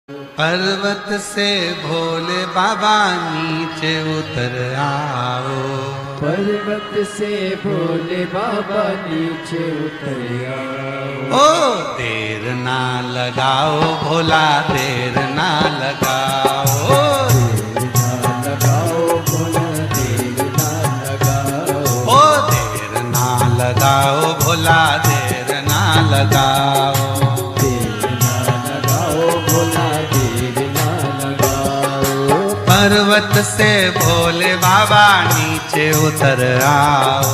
पर्वत से भोले बाबा नीचे उतर आओ। पर्वत से भोले बाबा नीचे उतर आओ। ओ देर ना लगाओ भोला, देर ना लगाओ। देर ना लगाओ भोला, देर ना लगाओ। ओ देर ना लगाओ भोला, देर ना लगाओ। पर्वत से भोले बाबा नीचे उतर आओ।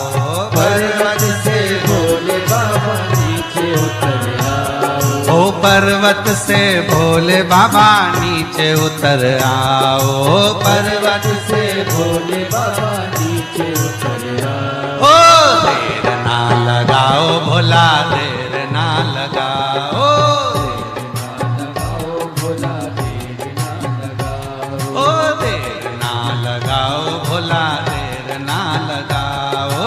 पर्वत से भोले बाबा नीचे उतर आओ। ओ पर्वत से भोले बाबा नीचे उतर आओ। पर्वत से भोले बाबा नीचे उतर आओ। ओ देर ना लगाओ भोला, देर ना लगाओ। भोला देर ना लगाओ।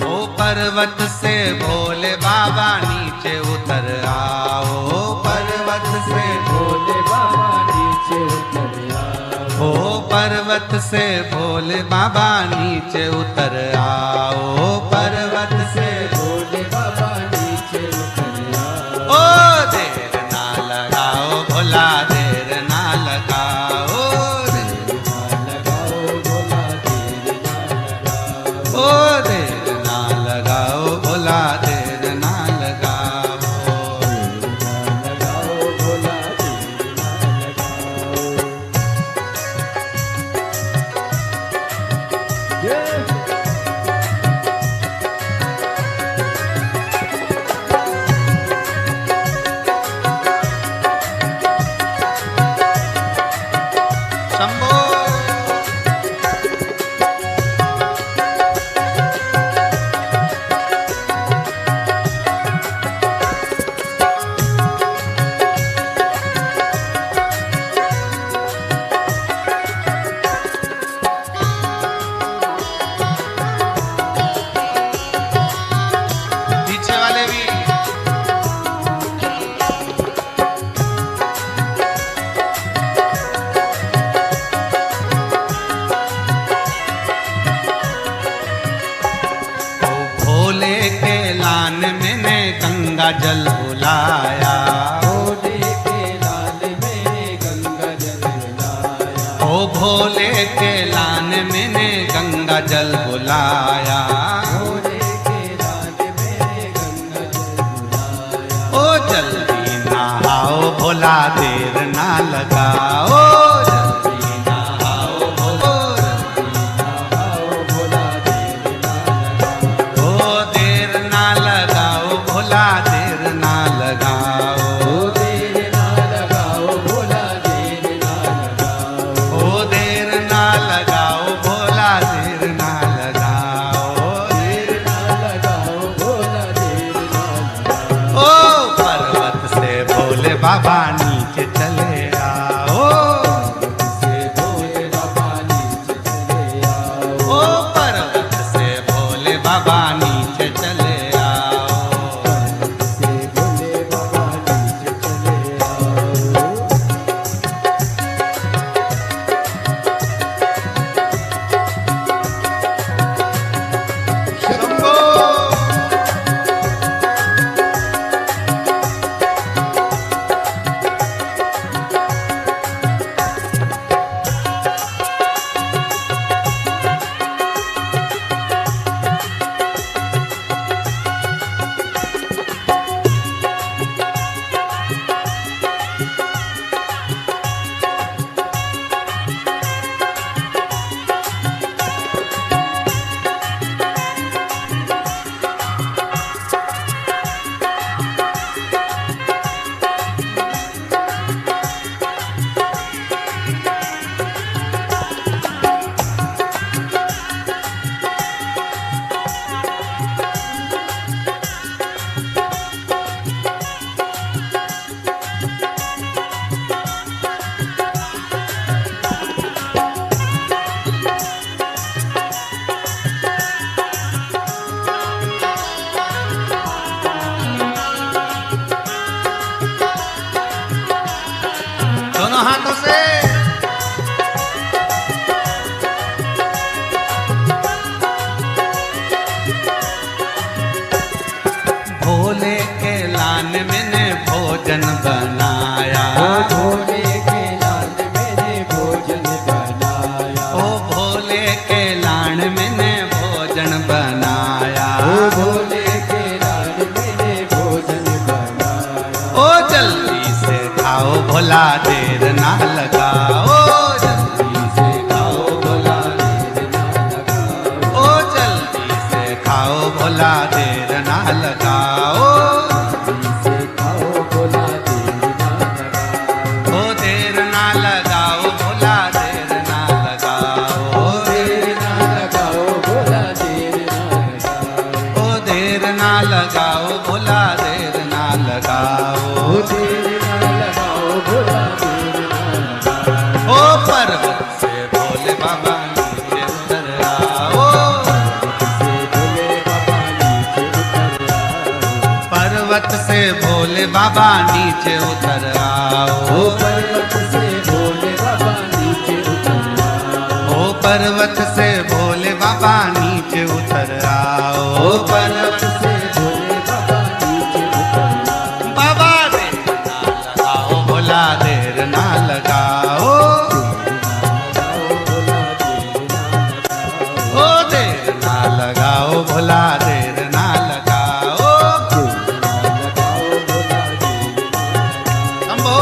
ओ पर्वत से भोले बाबा नीचे उतर आओ। पर्वत से भोले बाबा नीचे उतर आओ। ओ पर्वत से भोले बाबा नीचे उतर आओ। पर्वत से भोले बाबा नीचे उतर आओ। ओ देर ना लगाओ भोला, देर ना लगाओ। ओ देर ना लगाओ भोला, देर ना लगाओ। शंभो पीछे वाले भी भोले के लान मैंने गंगा जल बुलाया। भोले के लाल में गंगा जल बुलाया। ओ भोले के लान मैंने गंगा जल बुलाया। भोले के लाल में गंगा जल बुलाया। ओ जल्दी नहाओ भोला, देर ना लगाओ। जल्दी नहाओ भोला, भोला देर ना लगाओ। ओ देर ना लगाओ भोला, देर ना लगाओ। देर ना लगाओ भोला, देर ना लगाओ। ओ देर ना लगाओ भोला, देर ना लगाओ। देर ना लगाओ भोला, देर ना लगाओ। ओ पर्वत से भोले बाबा नीचे चले आओ। से भोले बाबा नीचे चले आओ। ओ पर्वत से भोले बाबा नीचे चले आओ। से भोले बाबा नीचे चले आओ। शंभो दोनों हाथों से। भोले के लान मैंने भोजन बनाया, भोले के लाल मैंने भोजन बनाया, ओ भोले के लान मैंने भोजन बनाया, भोले के लाल मैंने भोजन बनाया। ओ जल्दी से खाओ भोला देर ना लगाओ, जल्दी से खाओ भोला देर ना लगाओ, ओ जल्दी से खाओ भोला देर ना लगाओ, जल्दी से खाओ भोला देर ना लगाओ, ओ देर ना लगाओ भोला देर ना लगाओ, देर ना लगाओ भोला देर ना लगाओ, ओ देर ना लगाओ भोला देर ना लगाओ, देर ना लगाओ भोला देर ना लगाओ। ओ पर्वत से भोले बाबा नीचे उतर आओ, पर्वत से भोले बाबा नीचे उतर आओ, पर्वत से भोले बाबा नीचे उतर आओ, ओ पर्वत से भोले बाबा नीचे उतर आओ, ओ पर्वत से भोले बाबा नीचे उतर आओ, बाबा देर ना लगाओ भोला देर ना लगाओ, ओ देर ना लगाओ भोला देर ना लगाओ, शंभो।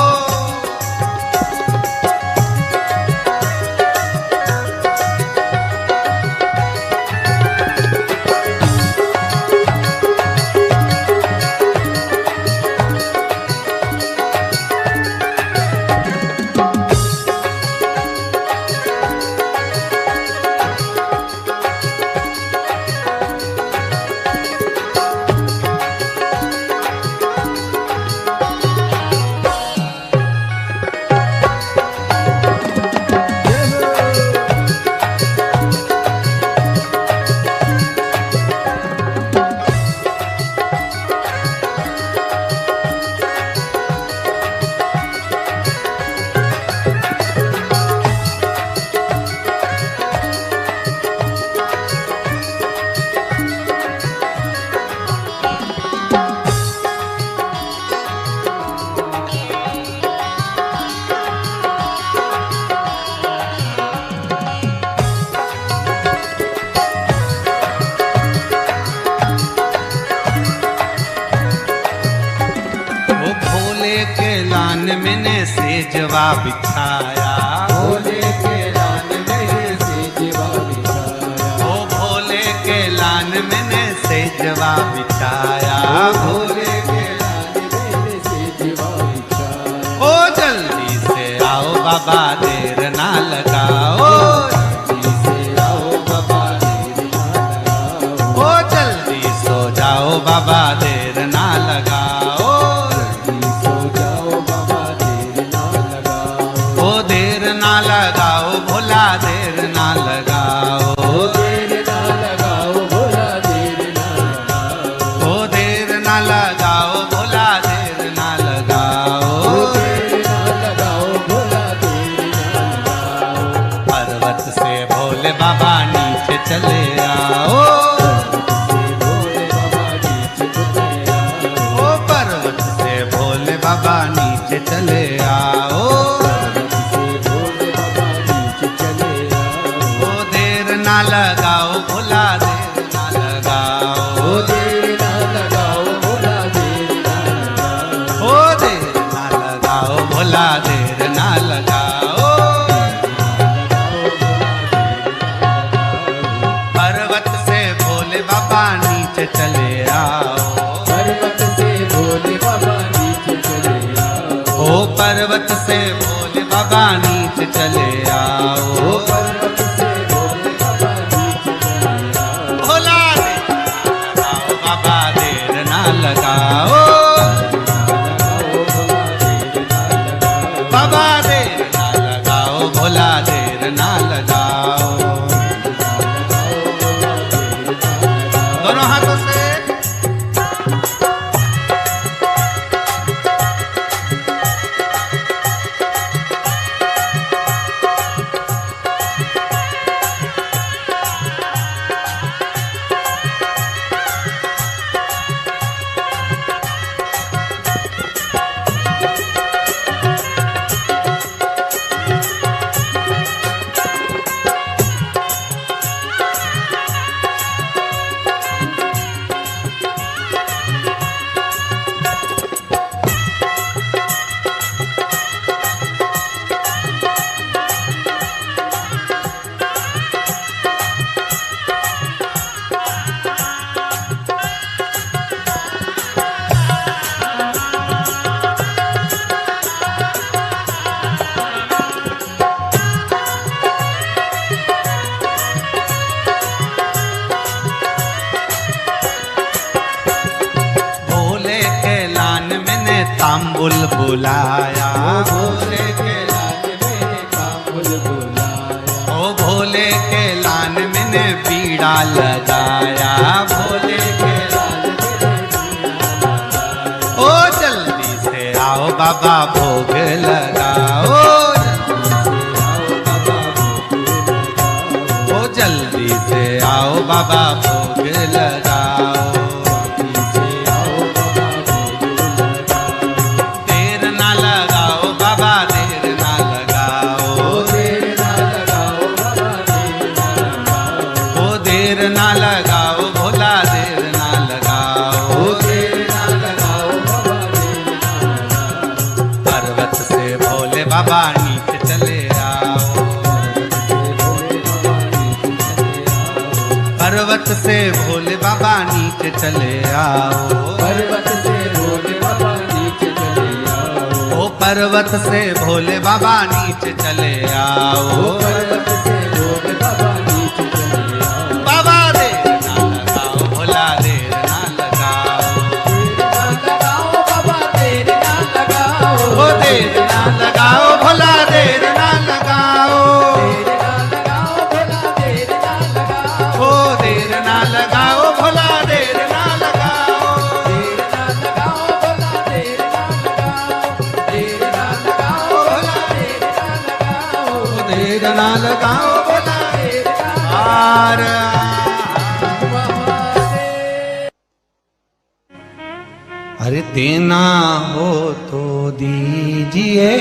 ओ भोले के लान मैंने सेजवा बिछाया, भोले के लान में से जीवा बिछाया, ओ भोले के लान मैंने सेजवा बिछाया, भोले के लान में से जीवा बिछाया, ओ जल्दी से आओ बाबा देर ना लगाओ, जल्दी से आओ बाबा देर ना लगाओ, ओ जल्दी सो जाओ बाबा देर ना लगाओ, जल्दी सो जाओ बाबा देर ना लगाओ, ओ देर ना लगाओ भोला देर ना लगाओ, ओ देर ना लगाओ भोला देर ना लगाओ, ओ देर ना लगाओ भोला देर ना लगाओ, ओ देर ना लगाओ भोला देर ना लगाओ, पर्वत से भोले बाबा नीचे चले आओ, भोले बाबा नीचे उतर आओ, ओ पर्वत से भोले बाबा नीचे चले आओ, से भोले बाबा नीचे चले आओ, ओ देर ना लगाओ भोला देर ना लगाओ, ओ देर ना लगाओ भोला देर ना लगाओ, ओ देर ना लगाओ भोला देर ना लगाओ, पर्वत से भोले बाबा नीचे चले आओ, पर्वत से भोले बाबा नीचे चले आओ, ओ पर्वत से भोले बाबा नीचे चले आओ, ओ पर्वत से भोले बाबा नीचे चले आओ, भोला देर ना लगाओ बाबा देर ना लगाओ, लगाओ बाबा देर ना लगाओ, भोला देर ना लगाओ, भोला देर ना लगाओ, दोनों हाथों से। तांबुल बुलाया, भोले के लाल मैंने तांबुल बुलाया, ओ भोले के लान मैंने बीड़ा लगाया, भोले के लाल ओ जल्दी से आओ बाबा भोग लगाओ, ओ जल्दी से आओ बाबा भोग लगाओ, देर ना लगाओ बाबा देर ना लगाओ, ओ देर ना लगाओ भोला देर ना लगाओ, पर्वत से भोले बाबा नीचे चले आओ, पर्वत से भोले बाबा नीचे चले आओ, पर्वत से भोले बाबा नीचे चले आओ, ओ पर्वत से भोले बाबा नीचे चले आओ, पर्वत से भोले बाबा नीचे चले आओ, बाबा देर ना लगाओ भोला देर ना लगाओ, बाबा देर ना लगाओ, ओ देर ना लगाओ भोला देर ना लगाओ, ओ देर ना लगाओ भोला देर ना लगाओ, ओ देर ना लगाओ भोला आर अरे देना हो तो दीजिए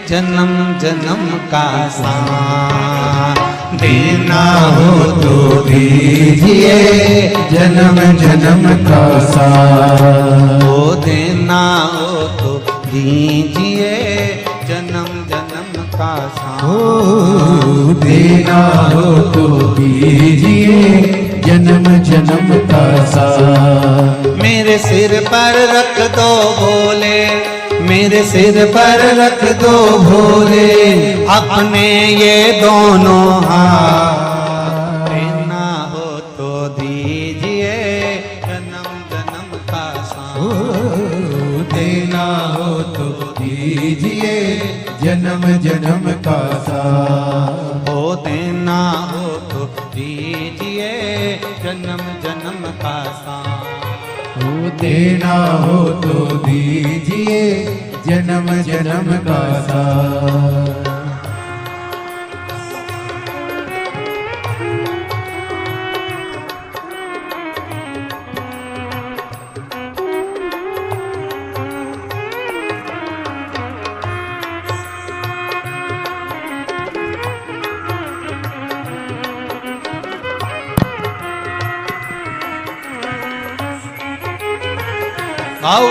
जन्म जन्म का साथ, देना हो तो दीजिए जन्म जन्म का साथ, ओ देना हो तो दीजिए जन्म जन्म का साथ, ओ देना हो तो दीजिए जन्म जन्म का साथ। मेरे सिर पर रख दो भोले, मेरे सिर पर रख दो भोले अपने ये दोनों हाथ, देना हो तो दीजिए जन्म जन्म का साथ, ओ देना हो तो दीजिए जन्म जन्म का साथ, ओ देना हो तो दीजिए जन्म जन्म का साथ, ओ देना हो तो दीजिए जन्म जन्म का साथ। गाओ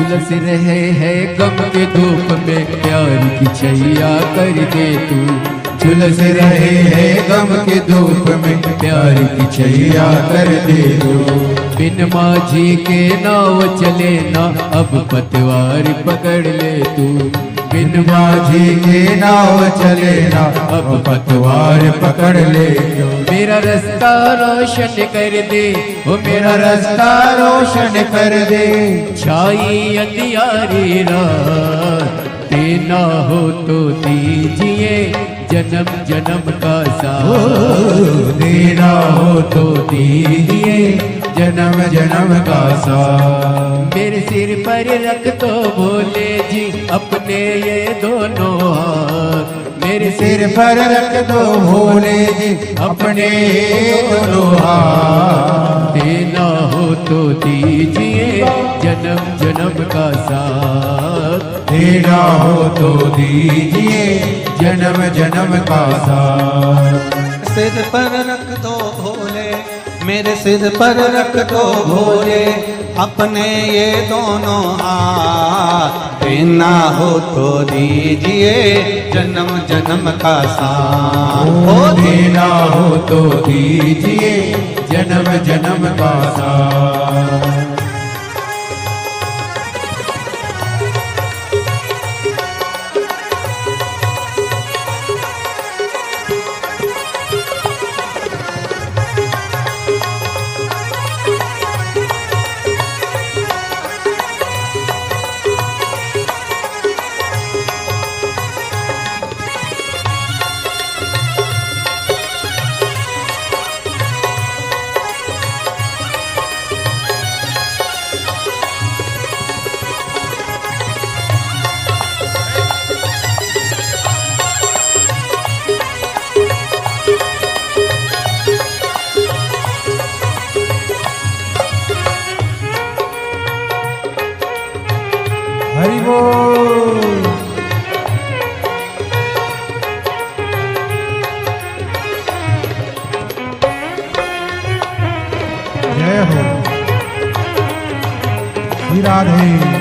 झुलस रहे हैं गम के धूप में, प्यार की छैया कर दे तू। झुलस रहे हैं गम के धूप में, प्यार की छैया कर दे तू। बिन माझी के नाव चले ना, अब पतवार पकड़ ले तू। बिन माझी के नाव चले ना, अब पतवार पकड़ ले तू। मेरा रास्ता रोशन कर दे, वो मेरा रास्ता रोशन कर दे। छाई अंधियारी रात, देना हो तो दीजिए जन्म जन्म का साथ। देना हो तो दीजिए जन्म जन्म का साथ। मेरे सिर पर रख दो भोले जी अपने ये दोनों हाथ। मेरे सिर पर रख दो भोले जी अपने ये दोनों हाथ। देना हो तो दीजिए जन्म जन्म का साथ। देना हो तो दीजिए जन्म जन्म का साथ। सिर पर रख दो भोले, मेरे सिर पर रख दो भोले अपने ये दोनों हाथ। देना हो तो दीजिए जन्म जन्म का साथ। ओ देना हो तो दीजिए जन्म जन्म का साथ। हरि बोल। जय हो श्री राधे।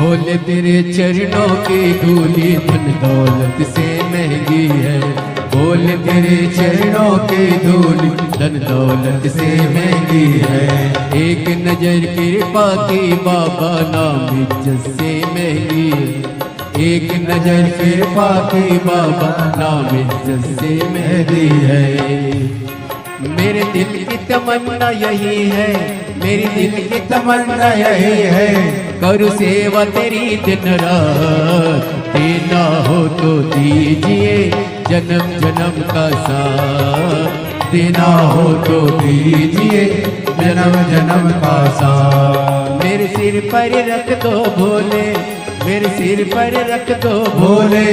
भोले तेरे चरणों की धूली धन दौलत से महंगी है। भोले तेरे चरणों की धूली धन दौलत से महंगी है। एक नजर कृपा की बाबा नाम इज्जत से महंगी है। एक नजर कृपा की बाबा नाम इज्जत से महंगी है। मेरे दिल की तमन्ना यही है, मेरी दिल की तमन्ना यही है। करूँ सेवा तेरी दिन रात। देना हो तो दीजिए जन्म जन्म का साथ। देना हो तो दीजिए जन्म जन्म का साथ। मेरे सिर पर रख दो भोले, मेरे सिर पर रख दो भोले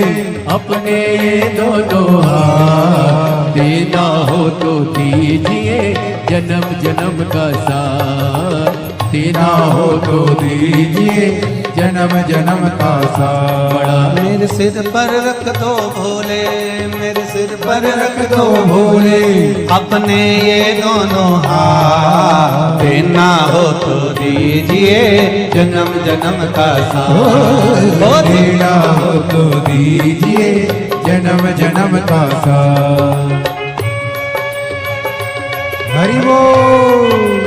अपने ये दोनों हाथ। देना हो तो दीजिए जन्म जन्म का साथ। देना हो तो दीजिए जन्म जन्म का साथ। मेरे सिर पर रख दो भोले, मेरे सिर पर रख दो भोले अपने ये दोनों हाथ। देना हो तो दीजिए जन्म जन्म का साथ। देना हो तो दीजिए जन्म जन्म का साथ। हरि बोल।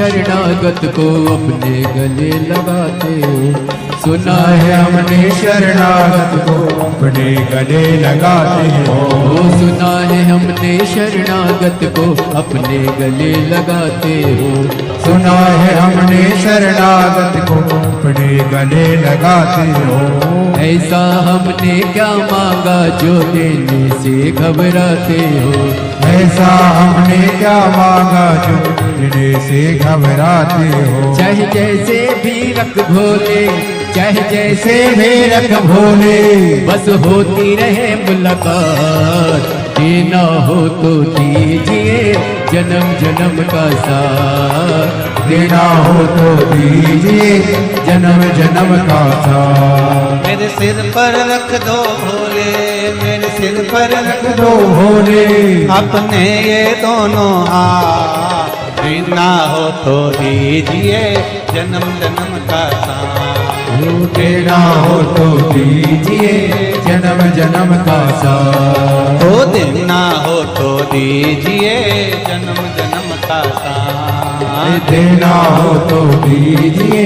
शरणागत को अपने गले लगाते हो। सुना है हमने शरणागत को अपने गले लगाते हो। सुना है हमने शरणागत को अपने गले लगाते हो। सुना है हमने शरणागत को अपने गले लगाते हो। ऐसा हमने क्या मांगा जो देने से घबराते हो। ऐसा हमने क्या मांगा जो देने से घबराते हो। चाहे जैसे भी रख भोले, चाहे जैसे भी रख भोले, बस होती रहे मुलाकात। देना हो तो दीजिए जन्म जन्म का साथ। देना हो तो दीजिए जन्म जन्म का साथ। मेरे सिर पर रख दो भोले, मेरे सिर पर रख दो भोले, अपने ये दोनों हाथ। देना हो तो दीजिए जन्म जन्म का साथ। देना हो तो दीजिए जन्म जन्म का साथ। हो देना हो तो दीजिए जन्म जन्म का साथ। देना हो तो दीजिए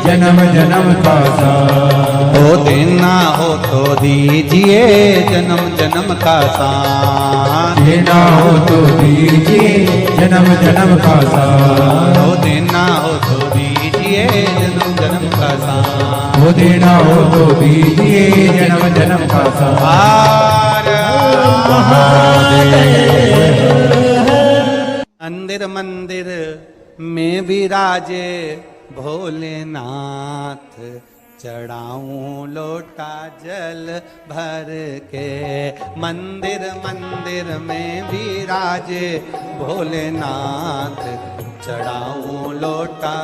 जन्म जन्म का साथ। हो देना हो तो दीजिए जन्म जन्म का साथ। देना हो तो दीजिए जन्म जन्म का साथ। हो देना हो तो दीजिए जन्म जन्म का साथ। हो देना हो तो दीजिए जन्म जन्म का साथ। मंदिर मंदिर में विराजे भोलेनाथ। चढ़ाऊं लोटा जल भर के। मंदिर मंदिर में विराजे भोलेनाथ। चढ़ाऊं लोटा।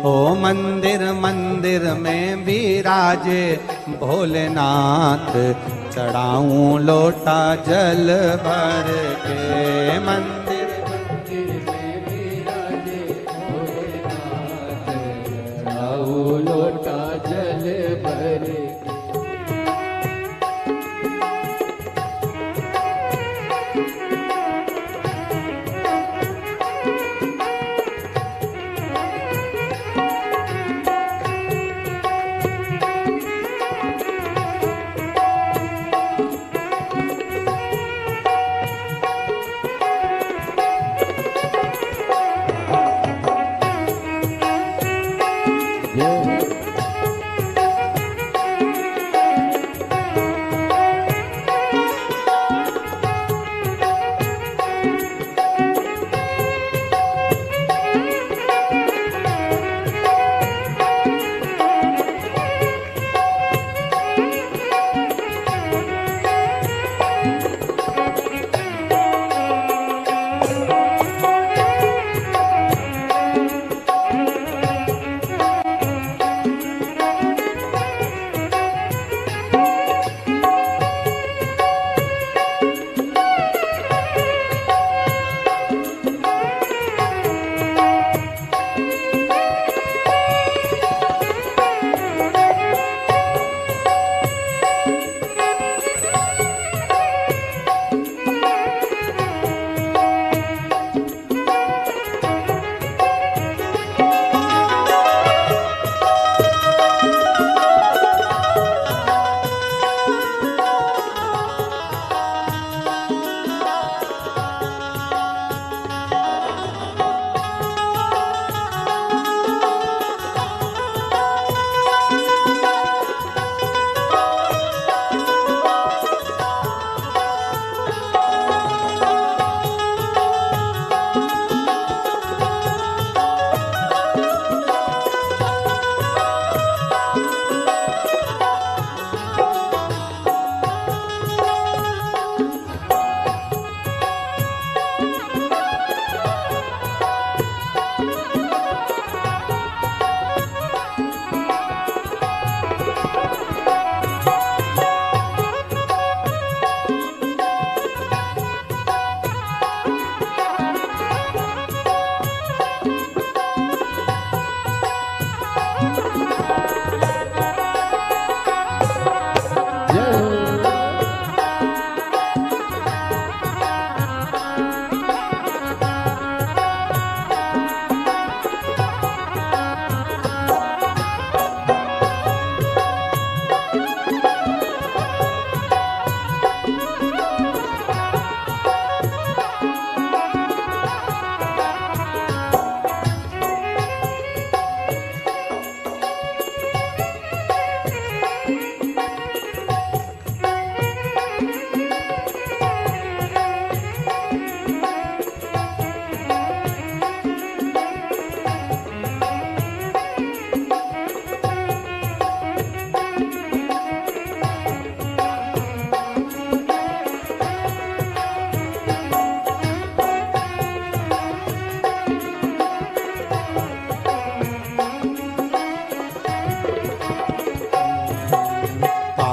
ओ मंदिर मंदिर में विराजे भोलेनाथ। चढ़ाऊं लोटा जल भर के। मंदिर लोटा जल भर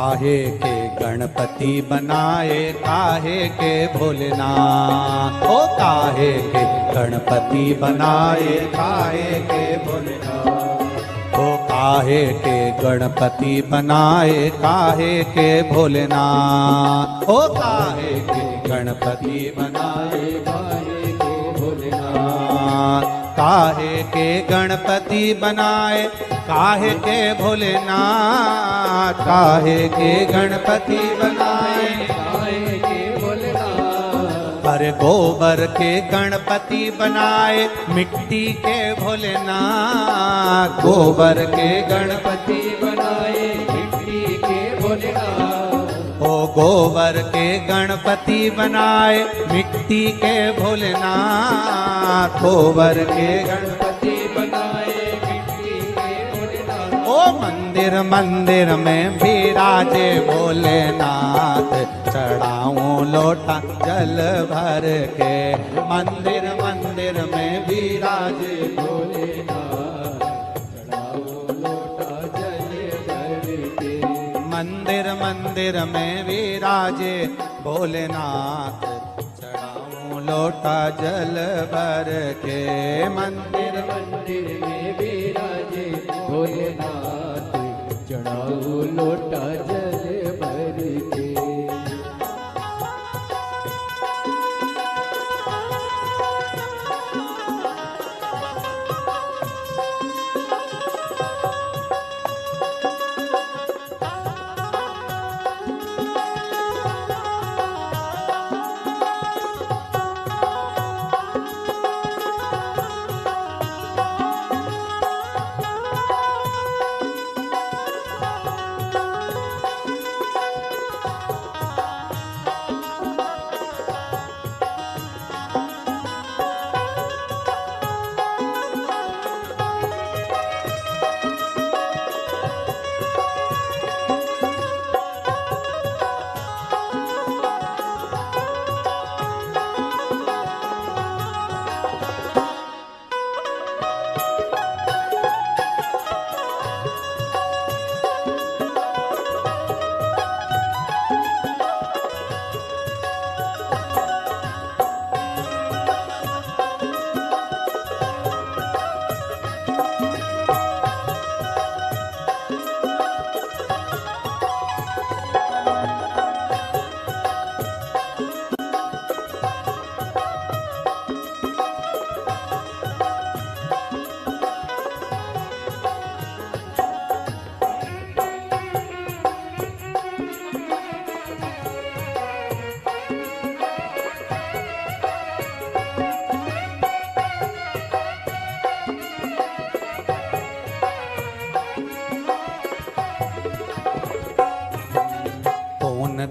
काहे के गणपति बनाए काहे के भोलेनाथ, ओ काहे के गणपति बनाए काहे के भोलेनाथ, ओ काहे के गणपति बनाए काहे के भोलेनाथ, ओ काहे के गणपति बनाए काहे के भोलेनाथ, काहे के गणपति बनाए काहे के भोलेनाथ, काहे के गणपति बनाए काहे के भोलेनाथ, अरे गोबर के गणपति बनाए मिट्टी के भोलेनाथ, गोबर के गणपति बनाए मिट्टी के भोलेनाथ, ओ गोबर के गणपति बनाए मिट्टी के भोलेनाथ, गोबर के गणपति बनाए मिट्टी के भोलेनाथ, ओ मंदिर मंदिर में विराजे भोलेनाथ, चढ़ाऊं लोटा जल भर के, मंदिर मंदिर में विराजे भोलेनाथ, चढ़ाओ लोटा जल भर के, मंदिर मंदिर में विराजे भोलेनाथ, चढ़ाऊं लोटा जल भर के, मंदिर मंदिर में विराजे भोलेनाथ, चढ़ाओ लोटा जल भर के।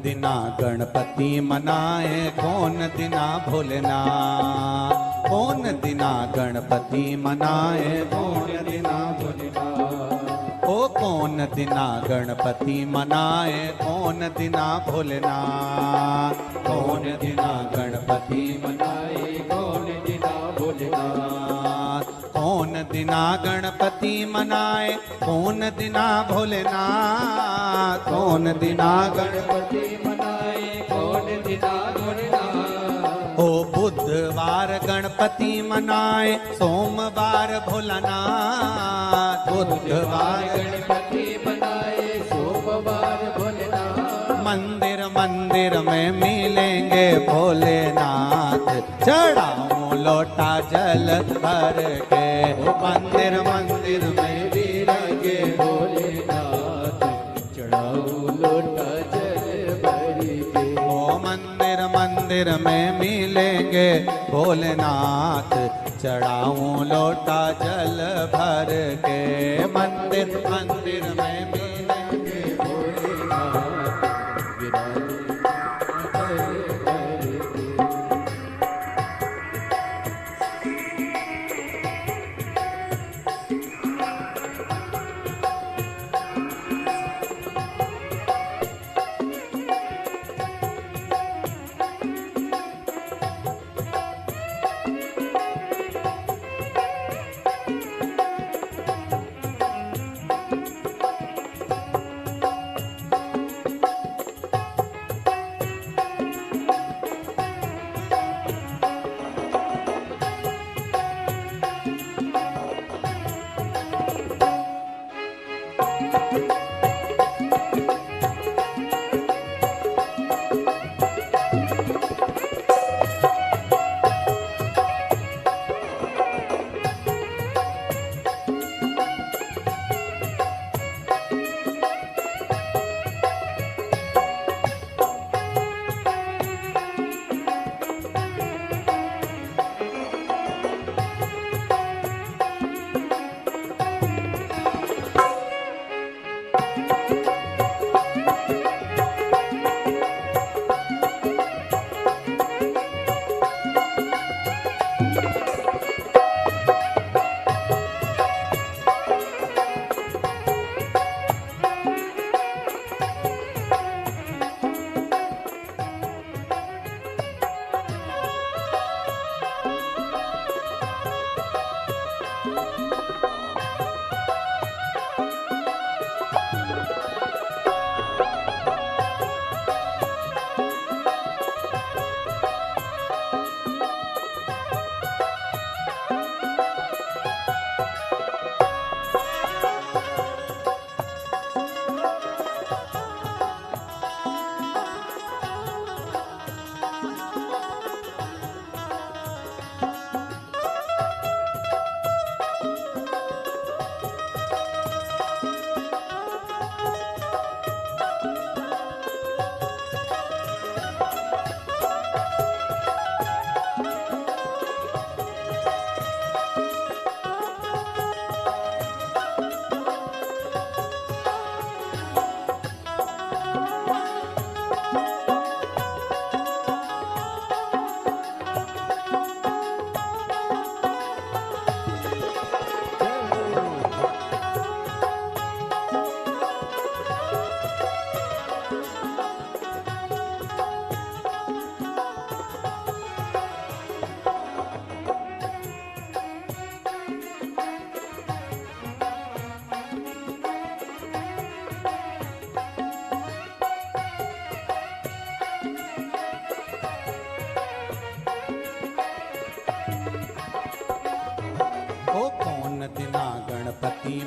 दिना गणपति मनाए कौन दिना भोलेनाथ, कौन दिना गणपति मनाए कौन दिना भोलेनाथ, ओ कौन दिना गणपति मनाए कौन दिना भोलेनाथ, कौन दिना गणपति मनाए कौन दिना भोलेनाथ, कौन दिना गणपति मनाए कौन दिना भोलेनाथ, कौन दिना गणपति मनाए कौन दिना भोलेनाथ, ओ बुधवार गणपति मनाए सोमवार भोलानाथ, बुधवार गणपति मनाए सोमवार भोलेनाथ, मंदिर मंदिर में मिलेंगे भोलेनाथ, चढ़ाऊं लोटा जल भर के, मंदिर मंदिर में विराजे भोलेनाथ, चढ़ाओ लोटा जल भर के, ओ मंदिर मंदिर में मिलेंगे भोलेनाथ, चढ़ाऊं लोटा जल भर के, मंदिर मंदिर में मिलेंगे भोलेनाथ, विराजे जल भर के।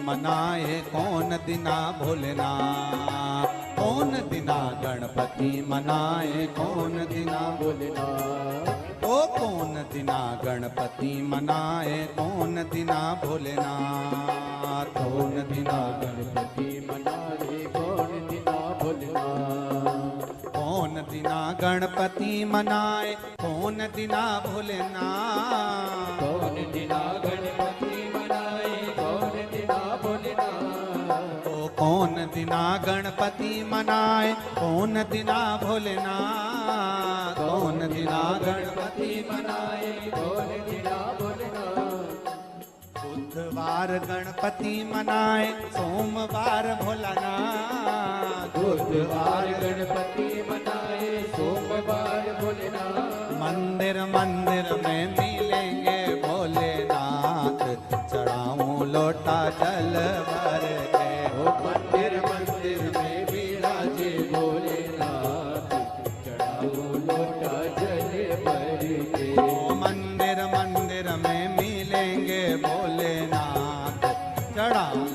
मनाए कौन दिना भोलेनाथ, कौन दिना गणपति मनाए कौन दिना भोलेनाथ ओ कौन दिना गणपति मनाए कौन दिना भोलेनाथ, कौन दिना गणपति मनाए कौन दिना भोलेनाथ कौन दिना गणपति मनाए कौन दिना भोलेनाथ, कौन दिना गणपति मनाए कौन दिना भोलेनाथ ओ कौन दिना गणपति मनाए कौन दिना भोलेनाथ, कौन दिना गणपति मनाए कौन दिना भोलेनाथ बुधवार गणपति मनाए सोमवार भोलानाथ, बुधवार गणपति मनाए सोमवार भोलेनाथ मंदिर मंदिर में मिलेंगे भोलेनाथ, चढ़ाऊं लोटा जल भर के ओ मंदिर मंदिर में विराजे भोलेनाथ चढ़ाओ लोटा जल भर के ओ मंदिर मंदिर में मिलेंगे भोलेनाथ, चढ़ाऊं